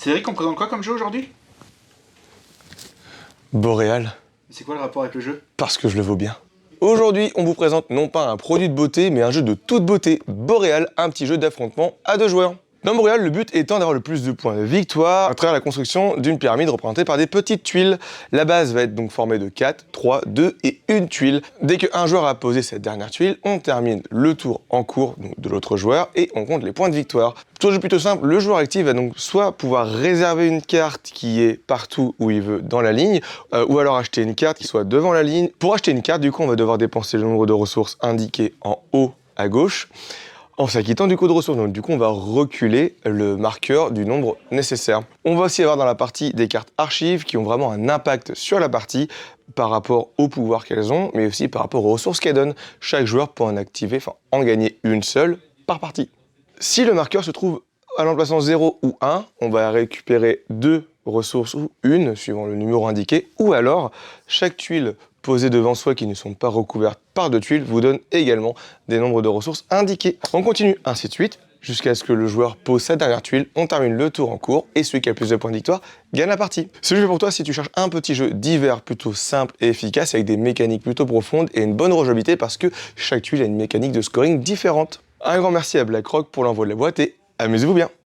Cédric, on présente quoi comme jeu aujourd'hui? Boréal, C'est quoi le rapport avec le jeu? parce que je le vaux bien. Aujourd'hui, on vous présente non pas un produit de beauté, mais un jeu de toute beauté, Boréal, un petit jeu d'affrontement à 2 joueurs. Dans Boréal, le but étant d'avoir le plus de points de victoire à travers la construction d'une pyramide représentée par des petites tuiles. La base va être donc formée de 4, 3, 2 et 1 tuile. Dès qu'un joueur a posé cette dernière tuile, on termine le tour en cours donc de l'autre joueur et on compte les points de victoire. Pour un jeu plutôt simple, le joueur actif va donc soit pouvoir réserver une carte qui est partout où il veut dans la ligne, ou alors acheter une carte qui soit devant la ligne. Pour acheter une carte, du coup, on va devoir dépenser le nombre de ressources indiqué en haut à gauche, en s'acquittant du coup de ressources. Donc du coup, on va reculer le marqueur du nombre nécessaire. On va aussi avoir dans la partie des cartes archives qui ont vraiment un impact sur la partie par rapport au pouvoir qu'elles ont, mais aussi par rapport aux ressources qu'elles donnent. Chaque joueur peut en activer, enfin en gagner une seule par partie. Si le marqueur se trouve à l'emplacement 0 ou 1, on va récupérer 2 ressources ou une, suivant le numéro indiqué, ou alors chaque tuile posée devant soi qui ne sont pas recouvertes par 2 tuiles vous donne également des nombres de ressources indiqués. On continue ainsi de suite, jusqu'à ce que le joueur pose sa dernière tuile, on termine le tour en cours, et celui qui a le plus de points de victoire gagne la partie. Ce jeu est pour toi si tu cherches un petit jeu divers plutôt simple et efficace, avec des mécaniques plutôt profondes et une bonne rejouabilité, parce que chaque tuile a une mécanique de scoring différente. Un grand merci à BlackRock pour l'envoi de la boîte et amusez-vous bien!